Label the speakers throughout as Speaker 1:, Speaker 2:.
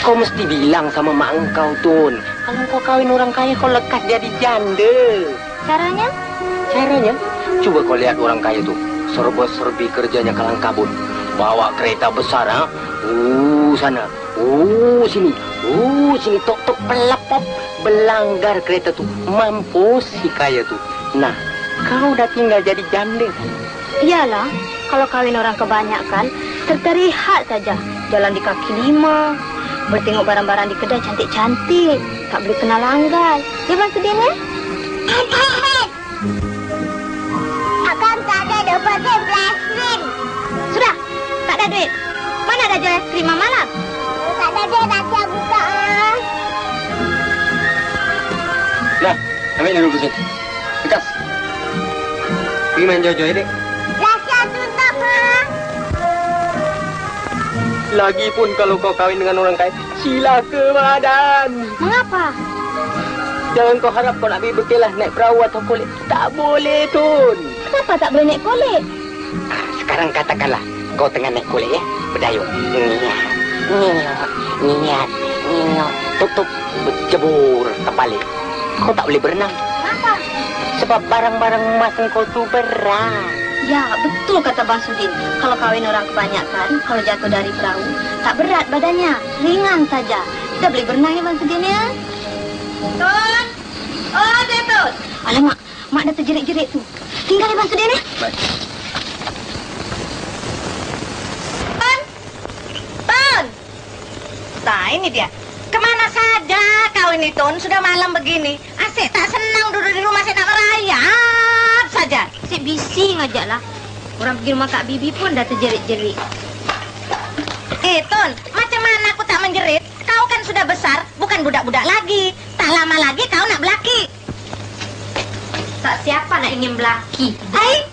Speaker 1: Kau mesti bilang sama mak engkau, Tun. Kalau kau kawin orang kaya, kau lekas jadi janda.
Speaker 2: Caranya?
Speaker 1: Caranya? Coba kau lihat orang kaya tuh. Serba-serbi kerjanya kalang kabut. Bawa kereta besar, ha? Sana. Sini. Sini. Tok-tok pelapop. Belanggar kereta tuh. Mampus si kaya tuh. Nah, kau udah tinggal jadi janda.
Speaker 2: Iyalah, kalau kawin orang kebanyakan, terlihat saja. Jalan di kaki lima. Bertengok barang-barang di kedai cantik-cantik. Tak boleh kena langgar. Ya, Bang Sudin, ya?
Speaker 3: Akang tak ada dapat es krim.
Speaker 2: Sudah, tak ada duit. Mana ada jual es krim malam?
Speaker 3: Tak ada duit, nanti aku buka.
Speaker 1: Nah, ambil ni dulu sini. Lekas. Pergi main jauh-jauh, ya, dek.
Speaker 3: Rahsia tutup, ha?
Speaker 1: Lagipun kalau kau kawin dengan orang kaya, sila ke badan.
Speaker 2: Mengapa?
Speaker 1: Jangan kau harap kau nak pergi berkelah naik perahu atau kulit. Tak boleh, Tun.
Speaker 2: Kenapa tak boleh naik kulit?
Speaker 1: Sekarang katakanlah kau tengah naik kulit, ya. Berdayung. Niat. Tutup. Berjebur terbalik. Kau tak boleh berenang.
Speaker 2: Kenapa?
Speaker 1: Sebab barang-barang emas kau tu berat.
Speaker 2: Ya, betul kata Bang Sudin. Kalau kawin orang kebanyakan, kalau jatuh dari perahu, tak berat badannya. Ringan saja. Kita boleh berenang, ya, Bang Sudin, ya? Tun! Oh, dia, Tun! Alamak, Mak dah terjerit-jerit tu. Tinggal, ya, Bang Sudin, ya?
Speaker 1: Baik.
Speaker 4: Tun! Nah, ini dia. Kemana saja kau ini, Tun? Sudah malam begini. Asyik tak senang duduk di rumah saya nak merayap saja.
Speaker 2: Asyik bising aja lah. Orang pergi rumah Kak Bibi pun dah terjerit-jerit.
Speaker 4: Tun, macam mana aku tak menjerit? Kau kan sudah besar, bukan budak-budak lagi. Tak lama lagi kau nak belaki.
Speaker 2: Tak siapa nak ingin belaki.
Speaker 4: Hai,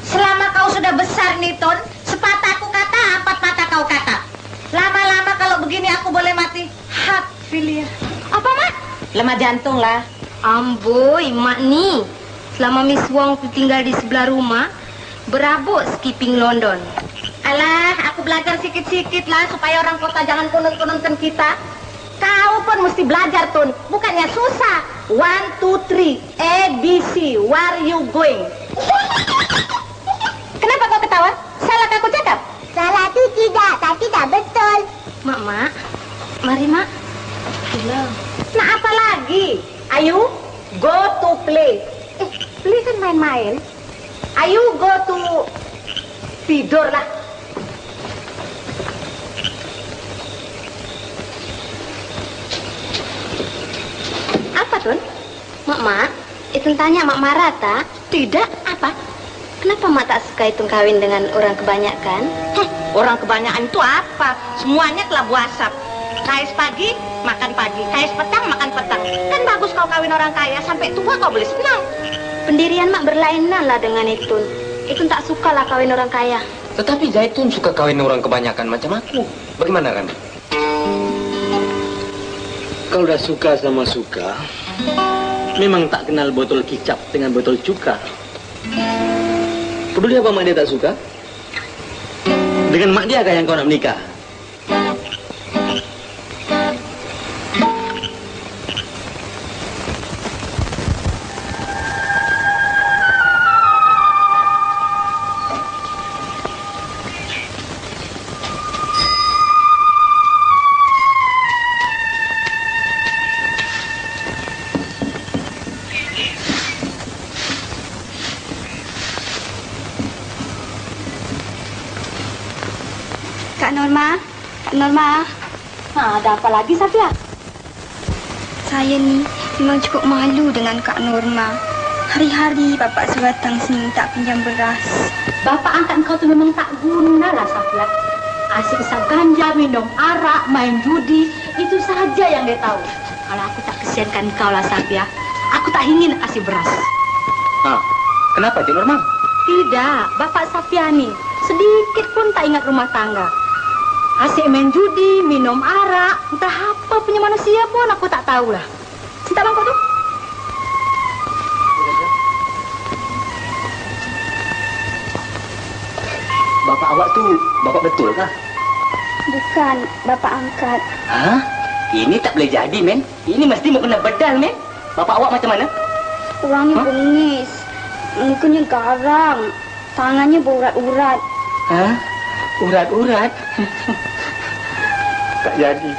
Speaker 4: selama kau sudah besar nih, Tun, sepatah aku kata, empat patah kau kata. Lama-lama kalau begini aku boleh mati. Heart failure.
Speaker 2: Apa, Mak?
Speaker 4: Lemah jantung lah.
Speaker 2: Amboi, Mak ni. Selama Miss Wong tu tinggal di sebelah rumah, berabuk skipping London.
Speaker 4: Alah, aku belajar sikit-sikit lah supaya orang kota jangan konon-kononkan kita. Kau pun mesti belajar, Tun. Bukannya susah. 1, 2, 3, ABC, where you going? Kenapa kau ketawa? Salah aku cakap?
Speaker 3: Salah tu tidak, tapi tak betul.
Speaker 2: Mak. Mari, Mak. Hello.
Speaker 4: Nah, apa lagi? Ayo, go to play. Play kan main-main. Ayo, go to tidur lah.
Speaker 2: Apa, Tun? Mak, itu tanya Mak marah tak?
Speaker 4: Tidak, apa?
Speaker 2: Kenapa Mak tak suka itu kawin dengan orang kebanyakan?
Speaker 4: Orang kebanyakan itu apa? Semuanya kelabu asap. Kais pagi, makan pagi. Kais petang, makan petang. Kan bagus kau kawin orang kaya, sampai tua kau boleh senang.
Speaker 2: Pendirian Mak berlainan lah dengan Itun. Itun tak suka lah kawin orang kaya.
Speaker 1: Tetapi Zaitun suka kawin orang kebanyakan macam aku. Bagaimana, Ran?
Speaker 5: Kalau udah suka sama suka, memang tak kenal botol kicap dengan botol cuka. Peduli apa mak dia tak suka? Dengan mak dia kah yang kau nak menikah?
Speaker 2: Kak Norma. Ada apa lagi, Safia? Saya ni memang cukup malu dengan Kak Norma. Hari-hari bapak suruh datang sini tak pinjam beras.
Speaker 4: Bapak angkat kau tu memang tak guna lah, Safia. Asyik isap ganja, minum arak, main judi. Itu saja yang dia tahu. Kalau aku tak kesiankan kau lah, Safia. Aku tak ingin kasih beras.
Speaker 1: Kenapa, Cik Norma?
Speaker 4: Tidak, Bapak Safia ni sedikit pun tak ingat rumah tangga. Asyik main judi, minum arak, entah apa punya manusia pun aku tak tahulah. Cinta bangkok tu?
Speaker 5: Bapak awak tu, bapak betul kah?
Speaker 3: Bukan, Bapak angkat.
Speaker 1: Hah? Ini tak boleh jadi, men. Ini mesti mau kena bedal, men. Bapak awak macam mana?
Speaker 3: Orangnya bengis. Mukanya garang. Tangannya berurat-urat.
Speaker 1: Hah? Urat-urat? Tak jadi.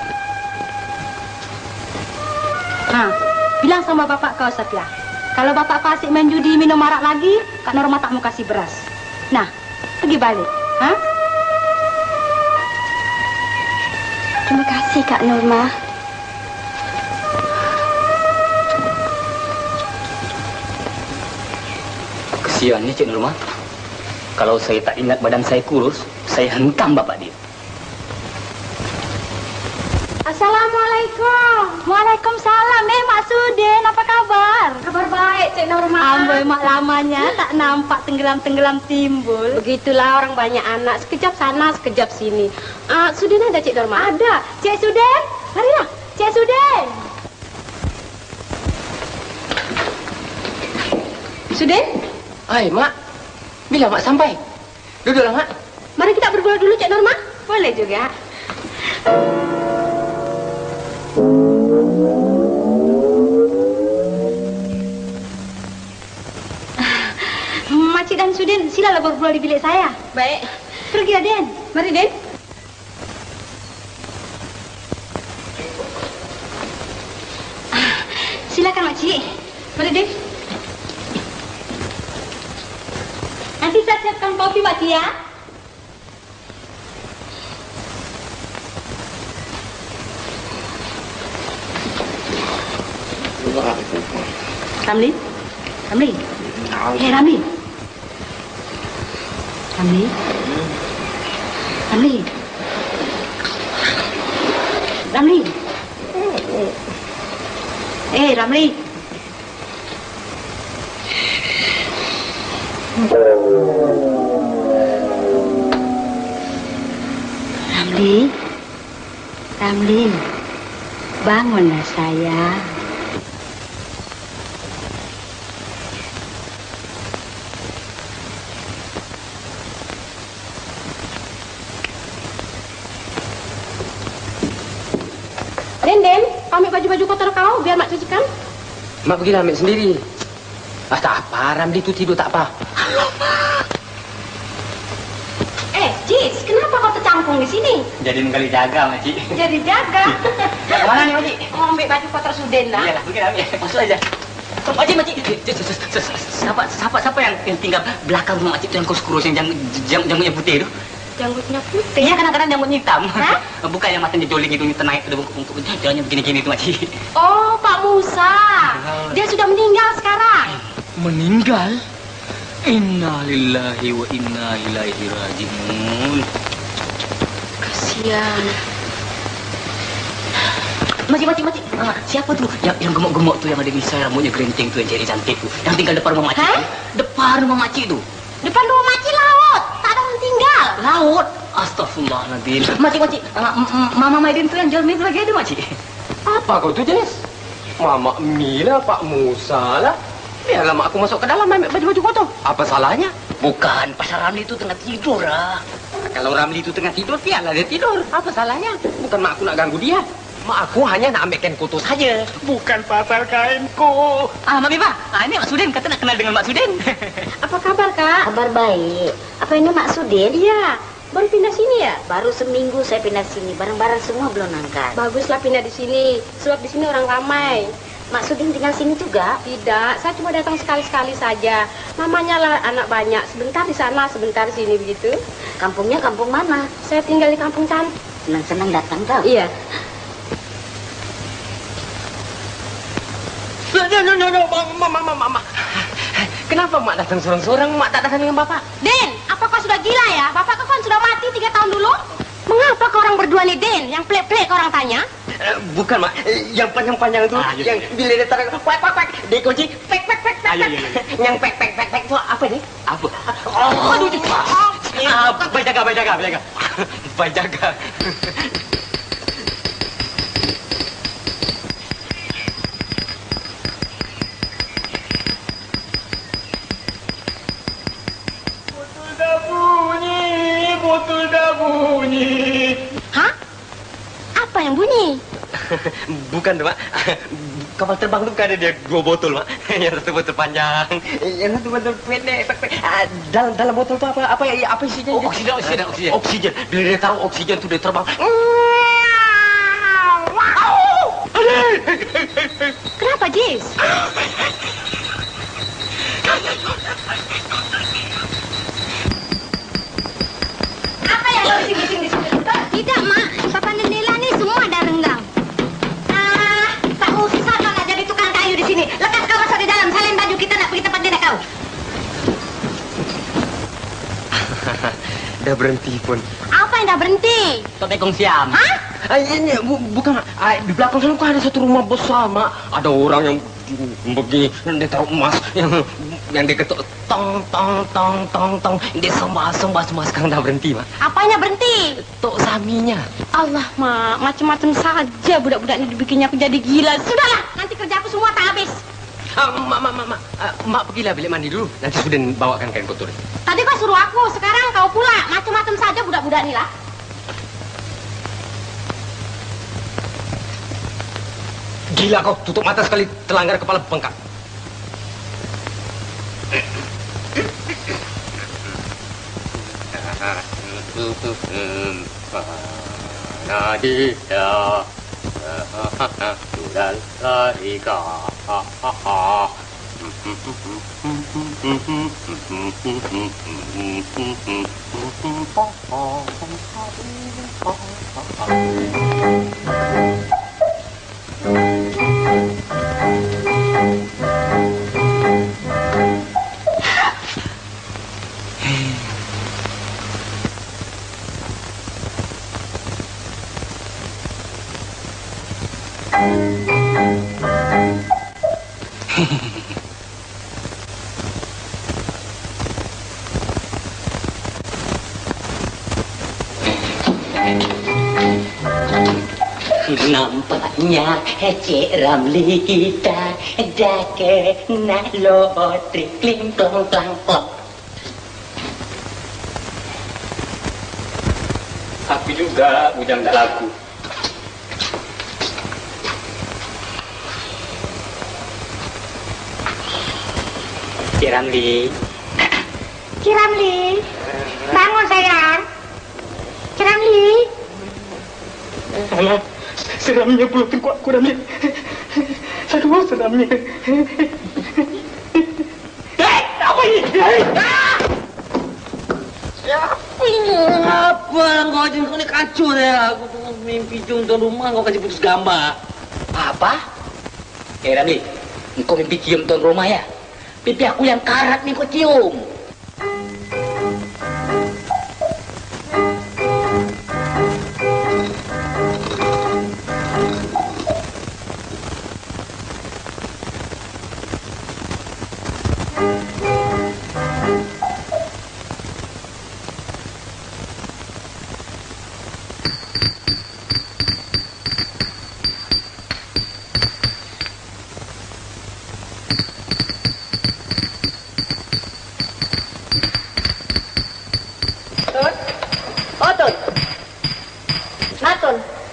Speaker 4: Bilang sama bapak kau, Satya. Kalau bapak kau asyik main judi, minum arak lagi, Kak Norma tak mau kasih beras. Nah, pergi balik.
Speaker 3: Terima kasih, Kak Norma.
Speaker 1: Kesiannya, Cik Norma. Kalau saya tak ingat badan saya kurus, saya hentam bapak dia.
Speaker 4: Assalamualaikum. Waalaikumsalam. Mak Sudin, apa kabar?
Speaker 2: Kabar baik, Cik Norma.
Speaker 4: Amboi, mak lamanya tak nampak tenggelam-tenggelam timbul.
Speaker 2: Begitulah orang banyak anak. Sekejap sana, sekejap sini. Sudin ada, Cik Norma?
Speaker 4: Ada. Cik Sudin, marilah. Cik Sudin.
Speaker 2: Sudin?
Speaker 1: Hai, Mak. Bila Mak sampai? Duduklah, Mak.
Speaker 2: Mari kita bergurau dulu, Cik Norma.
Speaker 4: Boleh juga. Makcik dan Sudin, silalah bergurau di bilik saya.
Speaker 2: Baik.
Speaker 4: Pergi, Aden.
Speaker 2: Mari, Den.
Speaker 4: Silakan, Makcik.
Speaker 2: Mari, Den.
Speaker 4: Nanti saya siapkan kopi, Makcik, ya. Ramli? Ramli? Hei, Ramli. Ramli? Ramli? Ramli? Ramli? Ramli? Ramli? Bangunlah, sayang.
Speaker 2: Den, kau ambil baju-baju kotor kau, biar Mak cucikan.
Speaker 1: Mak pergilah ambil sendiri. Tak apa, Ramli tu tidur tak apa.
Speaker 2: Cis, kenapa kau tercampung di sini?
Speaker 1: Jadi menggali jaga, Makcik.
Speaker 2: Jadi jaga.
Speaker 1: Kemana nih, Makcik?
Speaker 2: Mau ambil baju kotor Sudin lah.
Speaker 1: Iyalah, pergi ambil. Masuk aja. Makcik. Siapa yang tinggal belakang rumah Makcik tu yang kurus-kurus, yang janggutnya putih tu?
Speaker 2: Janggutnya putih.
Speaker 1: Iya, kadang-kadang janggutnya hitam.
Speaker 2: Hah?
Speaker 1: Bukan yang matanya joling itu, ternaik ke jalannya begini-gini tu, Makcik.
Speaker 2: Oh, Pak Musa. Dia sudah meninggal sekarang.
Speaker 1: Meninggal? Inna lillahi wa inna ilaihi raji'un.
Speaker 2: Kasihan.
Speaker 1: Makcik. Siapa tu? Yang gemuk-gemuk tu, yang ada misai, rambutnya gerinting tu, yang cari cantik tu. Yang tinggal depan rumah Makcik tu. Depan rumah Makcik tu.
Speaker 2: Depan rumah Makcik laut. Tak ada orang tinggal.
Speaker 1: Laut? Astaghfirullahaladzim. Makcik. Mama Maidin tu yang jual mie tu lagi ada, Makcik?
Speaker 5: Apa kau tu, Jes? Mama Mila, Pak Musa lah. Biarlah mak aku masuk ke dalam ambil baju-baju kotor. Apa salahnya?
Speaker 1: Bukan, pasal Ramli tu tengah tidur lah.
Speaker 5: Kalau Ramli itu tengah tidur, biarlah dia tidur. Apa salahnya? Bukan mak aku nak ganggu dia. Mak aku hanya nak ambil kain kotor saja. Bukan pasal kainku.
Speaker 1: Mak Mipa, ini Mak Sudin. Kata nak kenal dengan Mak Sudin.
Speaker 2: Apa kabar, Kak?
Speaker 3: Kabar baik. Apa ini Mak Sudin?
Speaker 2: Iya. Baru pindah sini ya?
Speaker 3: Baru seminggu saya pindah sini. Barang-barang semua belum angkat.
Speaker 2: Baguslah pindah di sini. Sebab di sini orang ramai.
Speaker 3: Mak Sudin tinggal sini juga?
Speaker 2: Tidak, saya cuma datang sekali-sekali saja. Mamanya lah anak banyak. Sebentar di sana, sebentar di sini begitu.
Speaker 3: Kampungnya kampung mana?
Speaker 2: Saya tinggal di Kampung Cantik.
Speaker 3: Senang-senang datang kau?
Speaker 2: Iya.
Speaker 5: No, Mama. Kenapa mak datang sorang-sorang? Mak tak datang dengan bapak?
Speaker 2: Den, apa kau sudah gila ya? Bapak kau kan sudah mati 3 tahun dulu. Mengapa kau orang berdua nih, Den? Yang pelik-pelik kau orang tanya?
Speaker 5: Bukan, Mak. Yang panjang-panjang itu, yang bila dia tarik, pek, dia kunci, pek. Yang pek itu apa ini?
Speaker 1: Apa?
Speaker 5: Aduh, baik jaga. Baik jaga. Botol dah bunyi.
Speaker 2: Hah? Apa yang bunyi?
Speaker 5: Bukan, Mak. Kapal terbang tu bukan ada dia 2 botol, Mak. Yang satu botol panjang, yang satu botol pendek. Dalam botol tu apa isinya? Oh, oksigen. Bila dia taruh oksigen tu dia terbang.
Speaker 2: Kenapa, Jis? Apa yang bising-bising di sini? Tidak, Mak. Papan jendela ni semua dah renggang. Tak usah kau nak jadi tukang kayu di sini. Lekas kau masuk di dalam. Salin baju, kita nak pergi tempat nenek kau.
Speaker 5: Dah berhenti pun.
Speaker 2: Apa yang dah berhenti?
Speaker 5: Tok Tekong Siam.
Speaker 2: Hah?
Speaker 5: Bukan, Mak. Di belakang sana kan ada satu rumah besar, Mak. Ada orang yang begini, dia taruh emas yang dia ketuk tong. Dia sembah sekarang dah berhenti, Mak.
Speaker 2: Apanya berhenti?
Speaker 5: Tok Saminya.
Speaker 2: Allah, Mak. Macam-macam saja budak-budak ini dibikinnya aku jadi gila. Sudahlah, nanti kerja aku semua tak habis.
Speaker 5: Mak pergilah bilik mandi dulu. Nanti sudah bawakan kain kotor.
Speaker 2: Tadi kau suruh aku, sekarang kau pula. Macam-macam saja budak-budak ni lah.
Speaker 5: Gila kau, tutup mata sekali terlanggar kepala bengkak. Nadia sudah lari Nampaknya Cik Ramli kita dah kena lotri kling klong klang klong. Aku juga bujang tak laku. Cik Ramli.
Speaker 3: Cik Ramli, bangun sayang. Cik Ramli.
Speaker 5: Alah, seramnya pula tengkukku Ramli. Aduh, seramnya. Apa ini?
Speaker 1: Apa kau jenis kau ni kacau ya? Aku tengah mimpi tuan rumah kau kasih putus gambar. Apa? Ramli, kau mimpi cium tuan rumah ya? Pipi aku yang karat ni kau cium.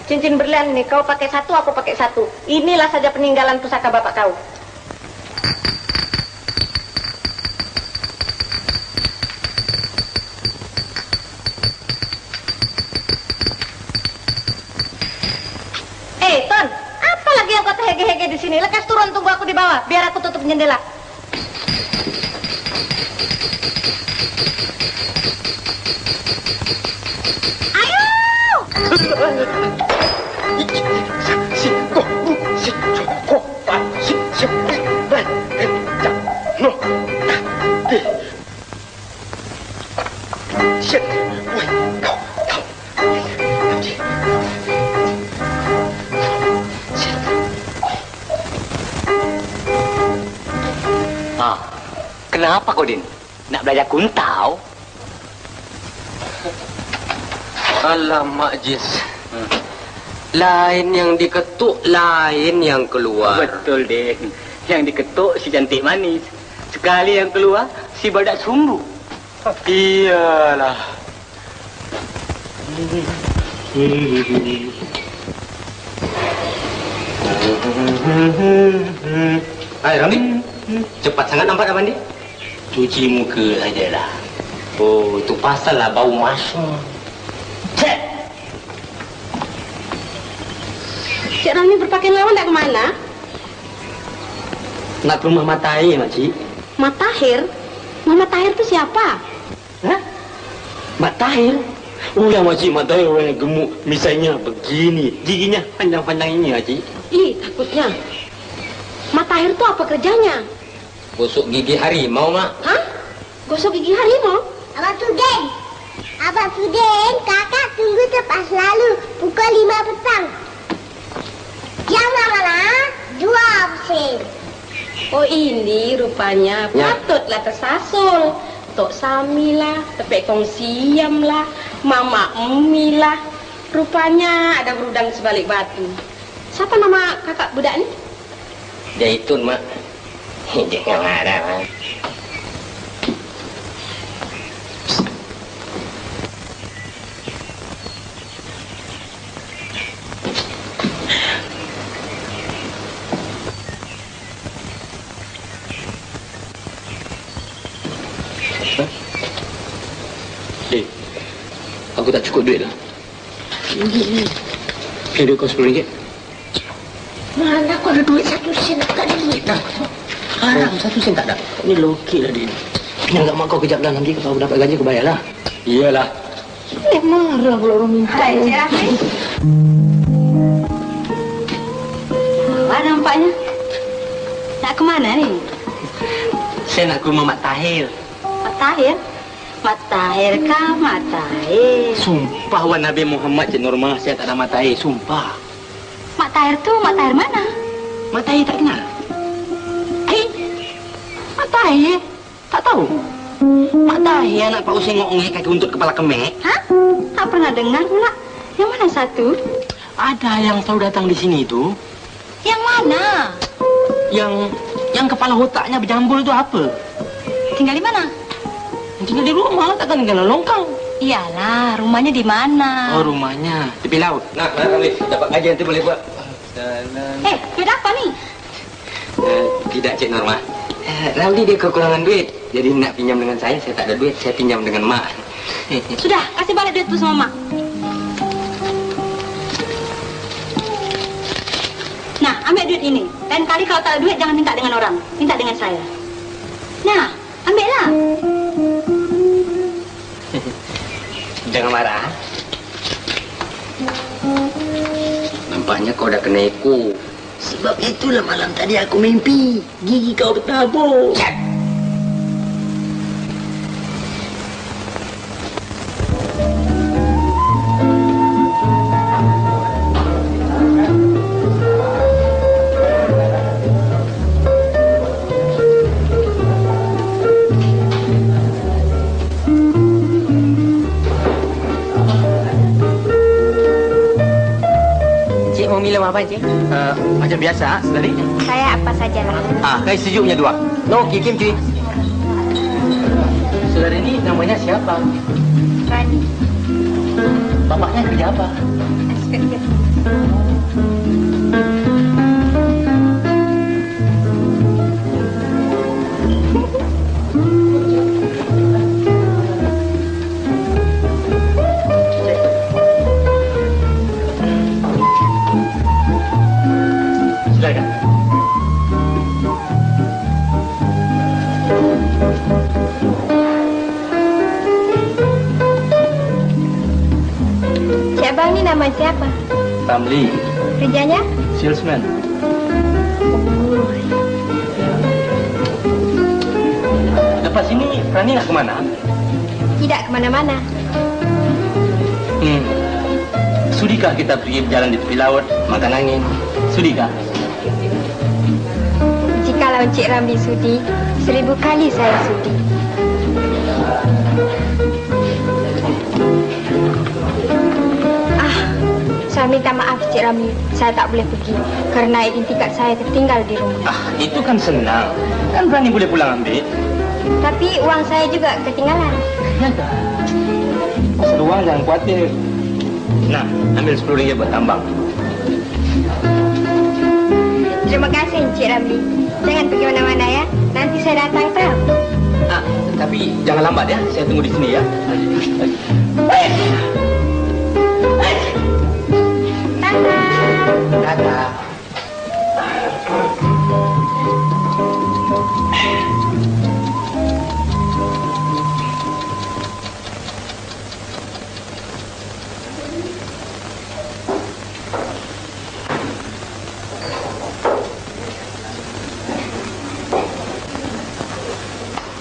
Speaker 2: Cincin berlian ini kau pakai satu, aku pakai satu. Inilah saja peninggalan pusaka bapak kau. Ton, apa lagi yang kau terhege-hege di sini? Lekas turun, tunggu aku di bawah, biar aku tutup jendela.
Speaker 1: Kenapa kau, Din? Nak belajar kuntau?
Speaker 5: Alamak, Jis. Lain yang diketuk, lain yang keluar.
Speaker 1: Betul, Din. Yang diketuk si cantik manis. Sekali yang keluar, si badak sumbu.
Speaker 5: Iyalah.
Speaker 1: Hai Ramli, cepat sangat nampak apa ni? Cuci muka sajalah. Oh, itu pasal lah bau masuk. Cek!
Speaker 4: Cik Ramli berpakaian lawan nak ke mana?
Speaker 1: Nak ke rumah Mak Tahir, Makcik.
Speaker 4: Mak Tahir? Mak Tahir itu siapa?
Speaker 1: Hah? Mak Tahir? Oh ya Makcik, Mak Tahir orang yang gemuk. Misalnya begini, giginya panjang-panjang ini, Makcik.
Speaker 4: Ih, takutnya. Mak Tahir itu apa kerjanya?
Speaker 1: Gosok gigi harimau, Mak.
Speaker 4: Hah? Gosok gigi harimau?
Speaker 3: Abang Sudin. Abang Sudin, kakak tunggu tepat lalu pukul 5 petang. Jam mana? 2 sen.
Speaker 4: Oh ini rupanya
Speaker 1: Ya.
Speaker 4: patutlah tersasul. Tok Sami lah, Tepek Kong Siam lah, Mama Umi lah. Rupanya ada berudang sebalik batu. Siapa nama kakak budak ni?
Speaker 1: Zaitun, Mak. Jangan marah, Mak. Aku tak cukup duit lah. Okey, duit kau RM10.
Speaker 3: Mana aku ada duit 1 sen, aku tak ada duit dah.
Speaker 1: Haram, 1 sen tak ada. Ini lokil lah dia. Pinjam kat mak kau kejap lah. Nanti kalau dapat gaji kau bayar lah. Iyalah. Marah kalau orang minta.
Speaker 4: Hai, Cik Rafi. Wah, nampaknya. Nak ke mana ni?
Speaker 1: Saya nak ke rumah Mak Tahir.
Speaker 4: Mak Tahir? Mak Tahir kah? Mak Tahir.
Speaker 1: Sumpah wan Nabi Muhammad Cik Norma, saya tak ada Mak Tahir. Sumpah.
Speaker 4: Mak Tahir tu Mak Tahir mana?
Speaker 1: Mak Tahir tak kenal? Mak Tahir? Tak tahu? Mak Tahir anak Pak Useng ngok-ngek kaki untuk kepala kemek.
Speaker 4: Hah? Tak pernah dengar pula. Yang mana satu?
Speaker 1: Ada yang selalu datang di sini tu.
Speaker 4: Yang mana?
Speaker 1: Yang kepala otaknya berjambul tu apa?
Speaker 4: Tinggal di mana?
Speaker 1: Tinggal di rumah, takkan tinggal longkang.
Speaker 4: Iyalah, rumahnya di mana?
Speaker 1: Oh, rumahnya tepi laut. Nah, boleh dapat gaji nanti boleh buat.
Speaker 4: Duit apa ni?
Speaker 1: Tidak, Cik Norma. Ramli dia kekurangan duit. Jadi nak pinjam dengan saya tak ada duit. Saya pinjam dengan Mak.
Speaker 4: Sudah, kasih balik duit tu sama Mak. Nah, ambil duit ini. Lain kali kalau tak ada duit, jangan minta dengan orang. Minta dengan saya. Nah, ambillah.
Speaker 1: Jangan marah. Nampaknya kau dah kena eko. Sebab itulah malam tadi aku mimpi. Gigi kau bertabur. Minum apa, Cik? Macam biasa, sedari?
Speaker 3: Saya apa sajalah.
Speaker 1: Kais sejuknya 2. No, kimchi. Sedari ini namanya siapa?
Speaker 3: Rani.
Speaker 1: Bapaknya kerja apa?
Speaker 3: Inspektur. Abang ni nama siapa?
Speaker 1: Ramli.
Speaker 3: Kerjanya?
Speaker 1: Salesman. Lepas ini, Rani nak ke mana?
Speaker 3: Tidak kemana-mana.
Speaker 1: Sudikah kita pergi berjalan di tepi laut, makan angin? Sudikah?
Speaker 3: Jikalau Encik Ramli sudi, 1000 kali saya sudi. Saya minta maaf Cik Ramli, saya tak boleh pergi kerana identikat saya tertinggal di rumah.
Speaker 1: Itu kan senang. Kan Rani boleh pulang ambil.
Speaker 3: Tapi uang saya juga ketinggalan.
Speaker 1: Pasal uang jangan khawatir. Nah, ambil RM10 buat tambang.
Speaker 2: pusing, Cik Ramli. Jangan pergi mana-mana ya. Nanti saya datang tahu.
Speaker 5: Tapi jangan lambat ya. Saya tunggu di sini ya. Tata.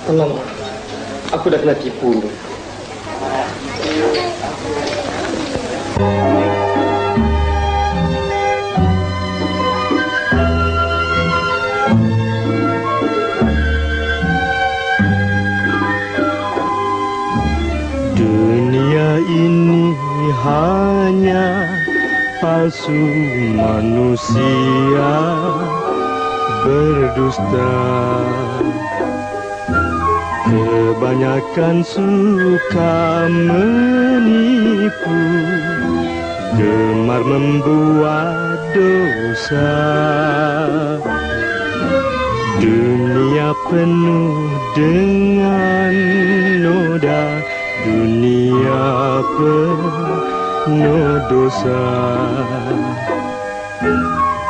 Speaker 1: Alamak, aku dah kena tipu ni.
Speaker 6: Dunia ini hanya palsu, manusia berdusta. Kebanyakan suka menipu, gemar membuat dosa. Dunia penuh dengan noda, dunia penuh dosa.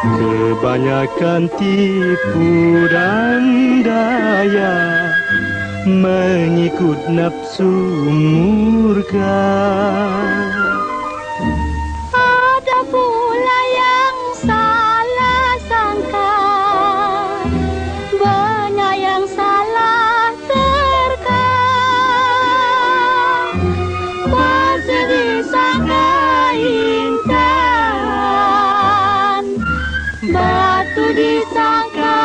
Speaker 6: Kebanyakan tipu dan daya, mengikut nafsu murka.
Speaker 4: Ada pula yang salah sangka, banyak yang salah terka. Masih disangka intan, batu disangka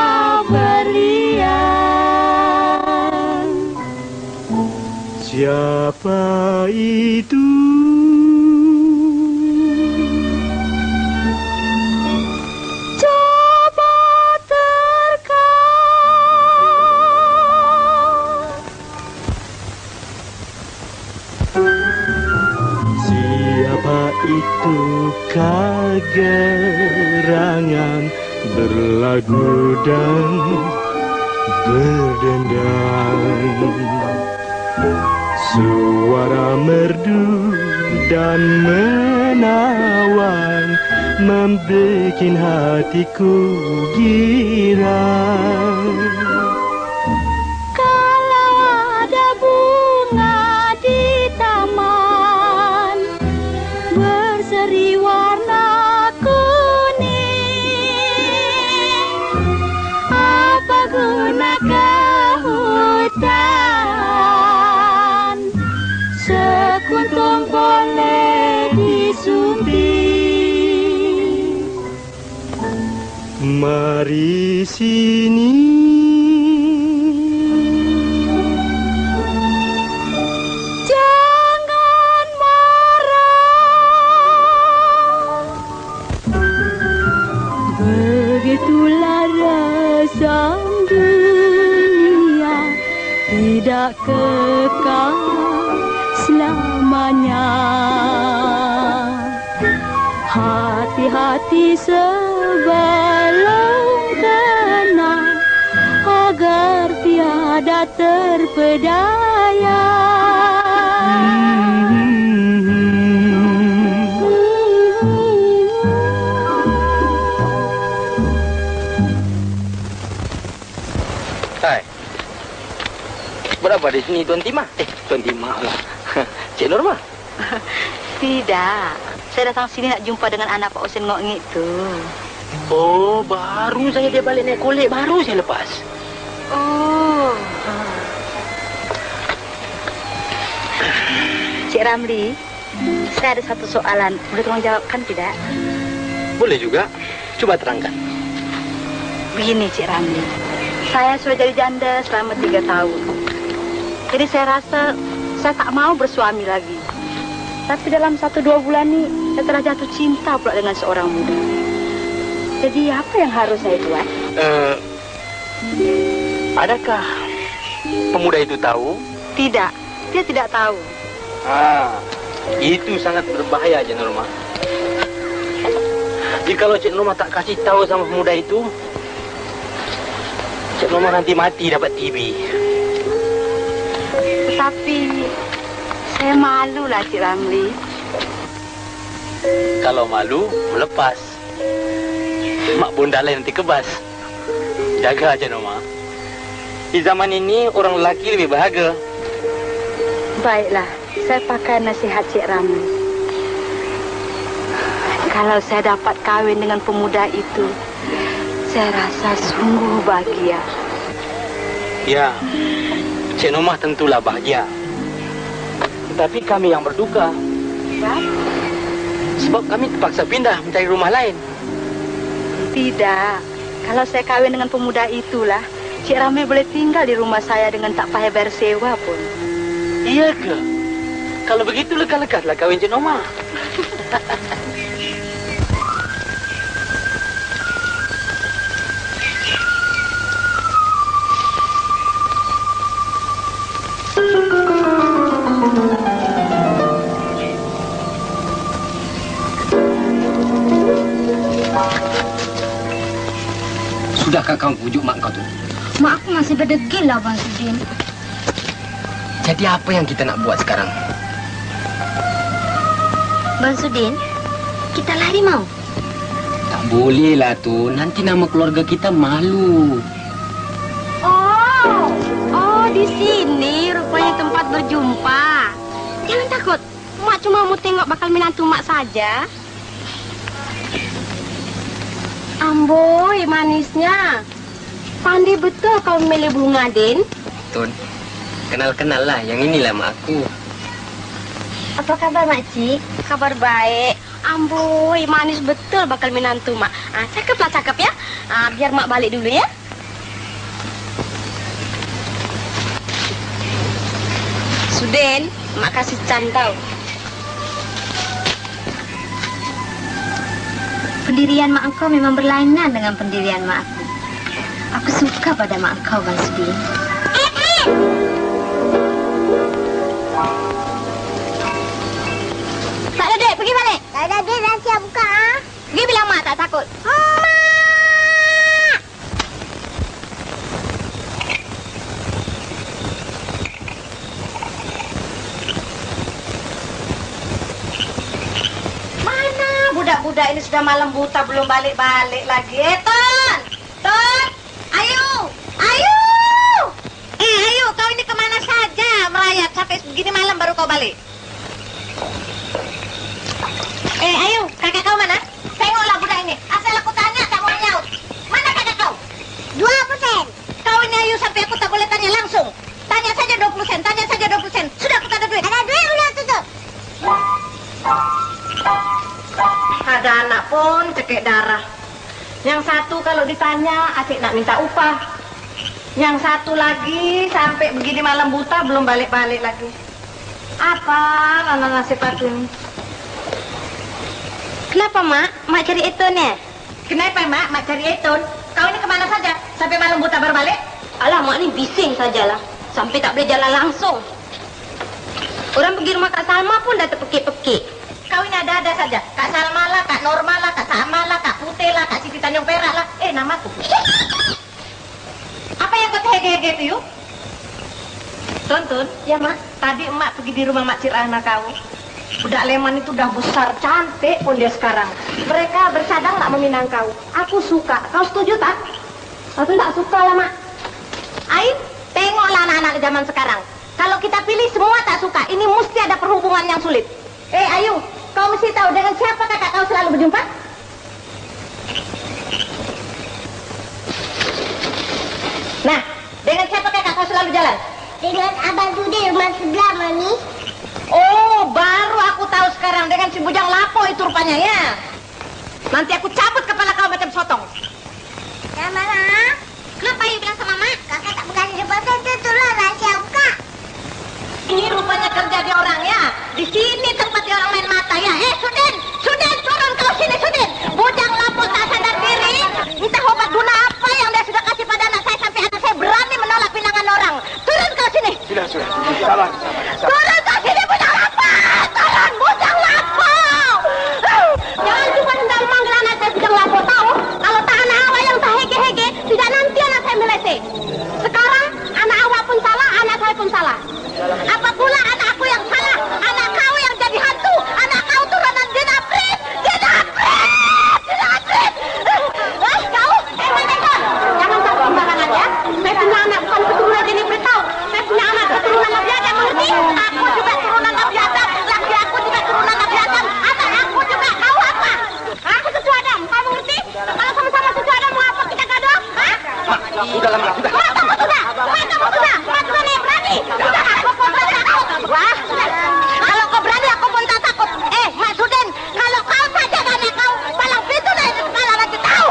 Speaker 4: berlian.
Speaker 6: Siapa itu?
Speaker 4: Coba terka.
Speaker 6: Siapa itu kagerangan berlagu dan berdendang? Suara merdu dan menawan membuat hatiku girang.
Speaker 4: Kalau ada bunga di taman berseri warna kuning, apa guna ke hutan? Sekuntum boleh disunting.
Speaker 6: Mari sini,
Speaker 4: jangan marah. Begitulah rasa dunia, tidak kekal selamanya. Hati-hati sebelum kena, agar tiada terpedaya.
Speaker 1: Hai. Berapa di sini Tuan Timah? Tuan Timah lah. Cik Norma?
Speaker 2: Tidak. Saya datang sini nak jumpa dengan anak Pak Hussein Ngok Ngik tu.
Speaker 1: Oh, baru saya dia balik naik kolek, baru saya lepas.
Speaker 2: Oh. Cik Ramli, saya ada satu soalan. Boleh tolong jawabkan tidak?
Speaker 1: Boleh juga. Coba terangkan.
Speaker 2: Begini Cik Ramli, saya sudah jadi janda selama 3 tahun. Jadi saya rasa saya tak mau bersuami lagi. Tapi dalam 1-2 bulan ini saya telah jatuh cinta pula dengan seorang muda. Jadi apa yang harus saya buat?
Speaker 1: Adakah pemuda itu tahu?
Speaker 2: Tidak, dia tidak tahu.
Speaker 1: Itu sangat berbahaya, Cik Norma. Jikalau Cik Norma tak kasih tahu sama pemuda itu,
Speaker 5: Cik Norma nanti mati dapat TB.
Speaker 4: Tapi saya malulah Cik Ramli.
Speaker 5: Kalau malu, melepas. Mak bunda lain nanti kebas. Jaga aja Norma. Di zaman ini orang lelaki lebih bahagia.
Speaker 4: Baiklah, saya pakai nasihat Cik Ramli. Kalau saya dapat kahwin dengan pemuda itu, saya rasa sungguh bahagia.
Speaker 5: Ya, Cik Norma tentulah bahagia. Tetapi kami yang berduka. Sebab kami terpaksa pindah mencari rumah lain.
Speaker 4: Tidak. Kalau saya kahwin dengan pemuda itulah, Cik Ramli boleh tinggal di rumah saya dengan tak payah bayar sewa pun.
Speaker 5: Iya ke? Kalau begitu lega-legalah kahwin Cik Norma.
Speaker 1: Sudahkah kau pujuk mak kau tu?
Speaker 2: Mak aku masih berdegil lah, Abang Sudin.
Speaker 1: Jadi apa yang kita nak buat sekarang?
Speaker 2: Bang Sudin, kita lari mau?
Speaker 1: Tak boleh lah tu. Nanti nama keluarga kita malu.
Speaker 2: Oh, di sini rupanya tempat berjumpa. Jangan takut. Mak cuma mau tengok bakal menantu mak saja. Amboi, manisnya. Pandai betul kau memilih bunga, Din.
Speaker 1: Tun, kenal-kenal lah. Yang inilah mak aku.
Speaker 2: Apa kabar, Makcik? Kabar baik. Amboi, manis betul bakal menantu mak. Cakep ya. Biar mak balik dulu ya. Sudin, mak kasih cantau. Pendirian mak engkau memang berlainan dengan pendirian mak aku. Aku suka pada mak engkau, Bang Sudin. Tak ada, Dek. Pergi balik.
Speaker 3: Tak ada, Dek. Dah siap buka.
Speaker 2: Pergi bilang mak tak takut. Mana budak-budak ini sudah malam buta belum balik-balik lagi. Ton! Ton! Ayo! Ayo! Ayo, kau ini kemana saja merayap sampai begini malam baru kau balik? Ayo, kakak kau mana? Tengoklah budak ini. Asal aku tanya tak mau nyaut. Mana kakak kau?
Speaker 3: 2%.
Speaker 2: Kau ini ayo sampai aku tak boleh tanya langsung. Tanya saja 20 sen, tanya saja 20 sen. Sudah aku tak ada duit.
Speaker 3: Ada duit, udah tutup.
Speaker 2: Ada anak pun cekek darah. Yang satu kalau ditanya asyik nak minta upah. Yang satu lagi sampai begini malam buta belum balik-balik lagi. Apa anak nasib aku ini? Kenapa, Mak? Mak cari Eton ya? Kenapa, Mak? Mak cari Eton? Kau ini kemana saja? Sampai malam buta baru balik? Alah, Mak ini bising sajalah. Sampai tak boleh jalan langsung. Orang pergi rumah Kak Salma pun dah terpekik-pekik. Kau ini ada-ada saja. Kak Salma lah, Kak Norma lah, Kak Sama lah, Kak Putih lah, Kak Siti Tanjung Perak lah. Namaku. Apa yang kau hege-hege itu, yuk? Tonton. Ya, Mak. Tadi emak pergi di rumah Mak Cirana kau. Budak Leman itu udah besar, cantik pun dia sekarang. Mereka bercadang nak meminang kau. Aku suka. Kau setuju tak? Aku tak suka lah, Mak. Ayo, tengoklah anak-anak zaman sekarang. Kalau kita pilih semua tak suka. Ini mesti ada perhubungan yang sulit. Ayu, kau mesti tahu dengan siapa kakak kau selalu berjumpa? Nah, dengan siapa kakak kau selalu jalan?
Speaker 3: Dengan Abang Sudin rumah sebelah, Mami.
Speaker 2: Oh, baru aku tahu sekarang dengan si bujang lapo itu rupanya ya. Nanti aku cabut kepala kau macam sotong.
Speaker 3: Sama lah.
Speaker 2: Kenapa Ayu bilang sama Mak?
Speaker 3: Kakak tak bukan 2%, itulah rahasia buka.
Speaker 2: Ini rupanya kerja di orang ya. Di sini tempat dia orang main mata ya. Sudin, Sudin turun kau sini Sudin. Bujang lapo tak sadar diri. Entah obat guna apa yang dia sudah kasih pada anak saya sampai anak saya berani menolak pinangan orang. Turun kau sini.
Speaker 6: Sudah. Sabar.
Speaker 2: Turun kau sini bujang lapo. Turun bujang lapo. Jangan cuma tinggal manggil anak saya bujang lapo tahu. Kalau tak anak awal yang tak hege-hege, tidak nanti anak saya melete. pun salah. Apa pula anakku yang salah? Anak kau yang jadi hantu. Anak kau turunan jin Afrit. Jin Afrit! Jin Afrit! Kau? Mana kau? Jangan cakap sembarangan ya. Saya punya anak bukan keturunan jin Afrit tau. Saya punya anak keturunan Nabi Adam, mengerti? Aku juga turunan Nabi Adam. Laki aku juga turunan Nabi Adam. Anak aku juga. Kau apa? Aku cucu Adam. Kau mengerti? Kalau sama-sama cucu Adam, mau apa kita gaduh? Hah?
Speaker 1: Mak, sudah lama, sudah.
Speaker 2: Mak, kamu sudah. Mak berani, berani. Sudah, aku pun takut. Wah, kalau kau berani, aku pun tak takut. Mak Sudin, kalau kau saja anak kau, palang pintu dari kepala nanti tahu.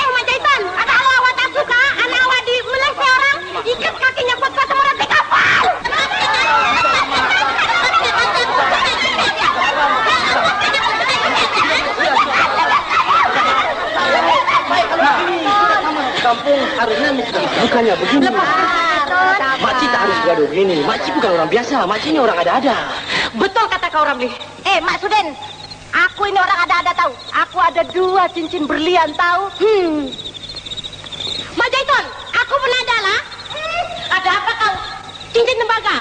Speaker 2: Mak Jaitan, ada awak tak suka, anak awak di Malaysia orang, ikat kakinya buat kau semua di kapal.
Speaker 1: Kampung harusnya bukannya begini. Makcik tak harus gaduh begini. Makcik bukan orang biasa. Makcik ini orang ada-ada.
Speaker 2: Betul kata kau Ramli. Mak Sudin, aku ini orang ada-ada tahu. Aku ada 2 cincin berlian tahu. Mak Jaiton, aku pun ada lah. Ada apa kau? Cincin tembaga.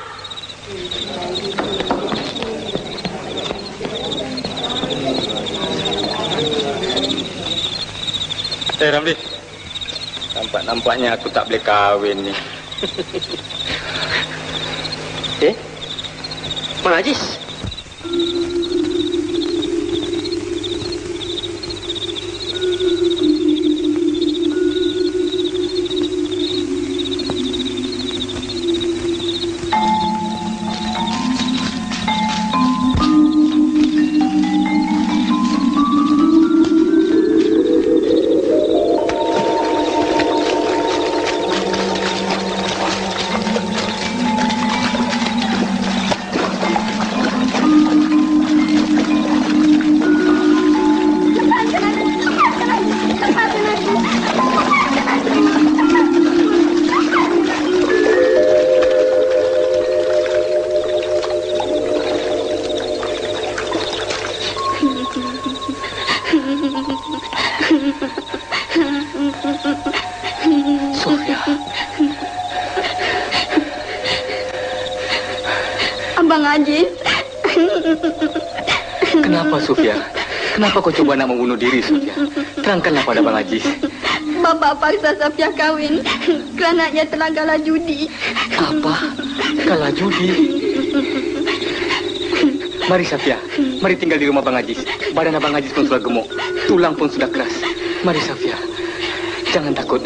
Speaker 5: Ramli, nampaknya aku tak boleh kahwin ni.
Speaker 1: Mang Ajis.
Speaker 2: Sofia. Abang Ajis.
Speaker 1: Kenapa, Sofia? Kenapa kau coba nak membunuh diri, Sofia? Terangkanlah pada Abang Ajis.
Speaker 2: Bapak paksa Sofia kahwin kerana ia telah kalah judi.
Speaker 1: Apa? Kalah judi? Mari, Sofia. Mari tinggal di rumah Abang Ajis. Badan Abang Ajis pun sudah gemuk. Tulang pun sudah keras. Mari, Sofia. Jangan takut.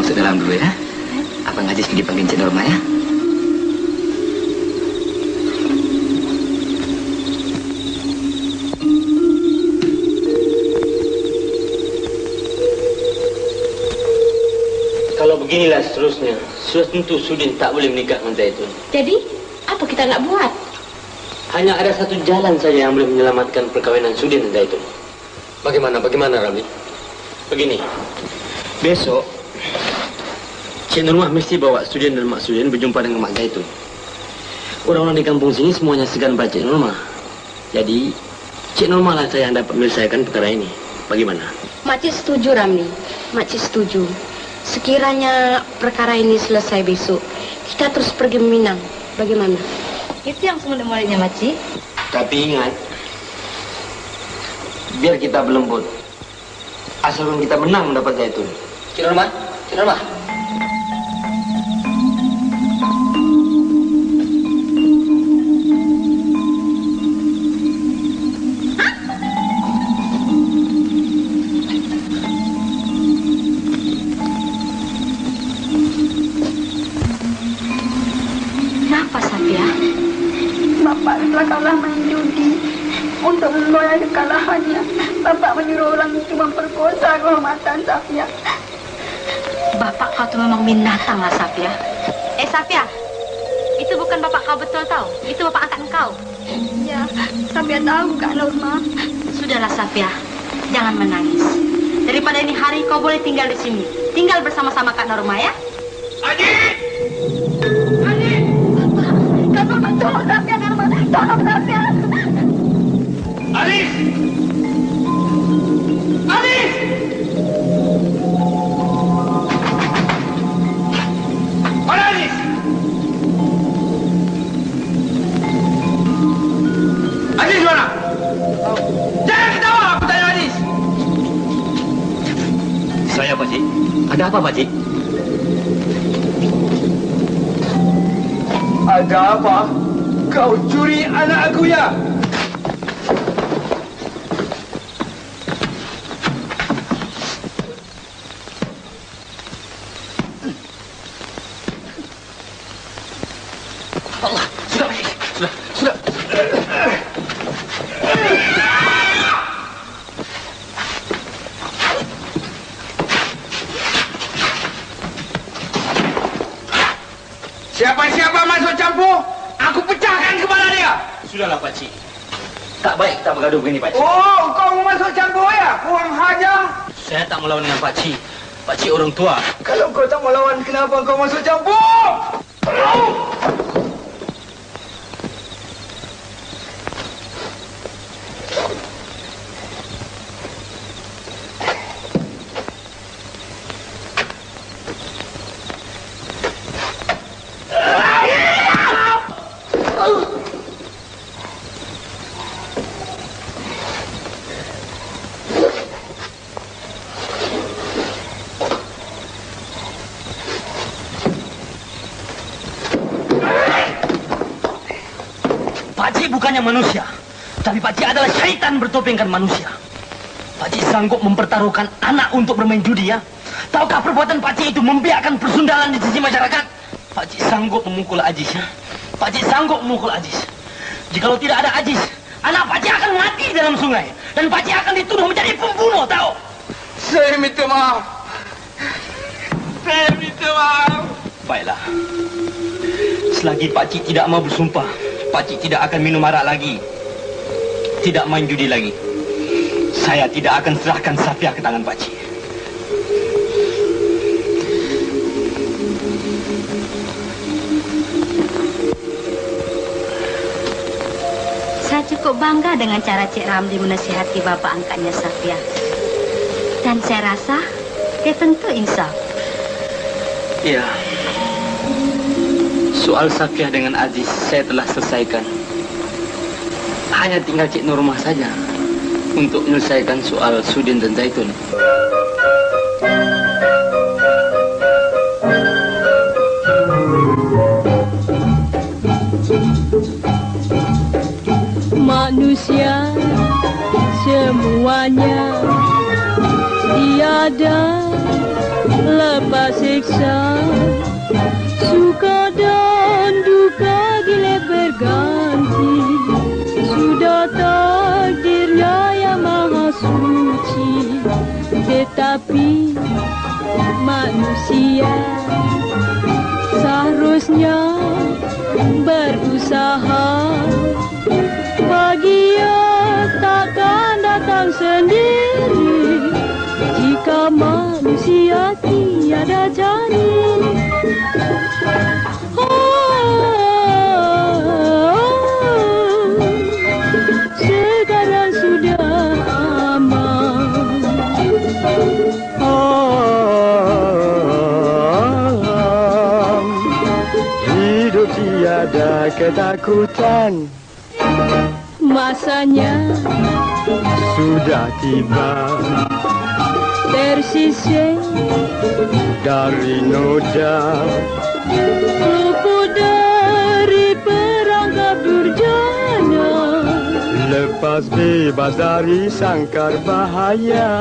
Speaker 1: Masuk dalam dulu ya. Abang Ajis pergi panggil Cik Norma ya.
Speaker 5: Kalau beginilah seterusnya, sudah tentu Sudin tak boleh menikah dengan Zaitun.
Speaker 2: Jadi, apa kita nak buat?
Speaker 5: Hanya ada satu jalan saja yang boleh menyelamatkan perkawinan Sudin dan Zaitun. Bagaimana Ramli? Begini, besok Cik Nurmah mesti bawa Sudin dan Mak Sudin berjumpa dengan Mak Zaitun. Orang-orang di kampung sini semuanya segan pada Cik Nurmah. Jadi, Cik Nurmah lah saya yang dapat menyelesaikan perkara ini. Bagaimana?
Speaker 2: Makcik setuju, Ramli. Makcik setuju. Sekiranya perkara ini selesai besok, kita terus pergi Minang. Bagaimana?
Speaker 4: Itu yang semula-mulanya, Makcik.
Speaker 5: Tapi ingat, biar kita berlembut. Asalkan kita menang mendapat Zaitun.
Speaker 1: Cik Norma, Cik Norma.
Speaker 2: Bapak telah kalah main judi. Untuk membayar kekalahannya, Bapak menyuruh orang itu memperkosa kehormatan Safia.
Speaker 4: Bapak kau tu memang binatang lah, Safia. Safia, itu bukan bapak kau betul tau. Itu bapak angkat kau.
Speaker 2: Ya, Safia tahu Kak Norma.
Speaker 4: Sudah Sudahlah Safia, jangan menangis. Daripada ini hari kau boleh tinggal di sini. Tinggal bersama-sama Kak Norma ya.
Speaker 5: Adik! Adik!
Speaker 2: Kak Norma, tolong Safia, Norma. Tolong Safia.
Speaker 5: Alis! Alis! Mana Alis? Alis mana? Jangan ketawa, aku tanya Alis. Saya Pakcik. Ada apa Pakcik? Ada apa? Kau curi anak aku ya? Allah, sudah. Siapa-siapa masuk campur, aku pecahkan kepala dia. Sudahlah, Pakcik. Tak baik kita bergaduh begini, Pakcik. Oh, kau mau masuk campur ya? Kurang hajar. Saya tak melawan dengan Pakcik. Pakcik orang tua. Kalau kau tak melawan, kenapa kau masuk campur? Pakcik bukannya manusia, tapi Pakcik adalah syaitan bertopengkan manusia. Pakcik sanggup mempertaruhkan anak untuk bermain judi ya? Tahukah perbuatan Pakcik itu membiarkan persundalan di sisi masyarakat? Pakcik sanggup memukul Aziz ya? Pakcik sanggup memukul Aziz. Jikalau tidak ada Aziz, anak Pakcik akan mati dalam sungai. Dan Pakcik akan dituduh menjadi pembunuh, tahu? Saya minta maaf. Saya minta maaf. Baiklah. Selagi Pakcik tidak mau bersumpah, Pakcik tidak akan minum arak lagi. Tidak main judi lagi. Saya tidak akan serahkan Safia ke tangan Pakcik.
Speaker 4: Saya cukup bangga dengan cara Cik Ramli menasihati bapa angkatnya Safia. Dan saya rasa dia tentu insaf.
Speaker 5: Ya. Soal Safia dengan Aziz saya telah selesaikan. Hanya tinggal Cik Norma saja untuk menyelesaikan soal Sudin dan Zaitun.
Speaker 7: Manusia semuanya tiada lepas siksa, suka dan duka gilir berganti, sudah takdirnya yang maha suci. Tetapi manusia seharusnya berusaha, bahagia takkan datang sendiri jika manusia tiada jari. Sekarang sudah aman.
Speaker 6: Hidup tiada ketakutan,
Speaker 7: masanya
Speaker 6: sudah tiba.
Speaker 7: Tersisih
Speaker 6: Dari noda
Speaker 7: luput dari perangkap durjana,
Speaker 6: lepas bebas dari sangkar bahaya.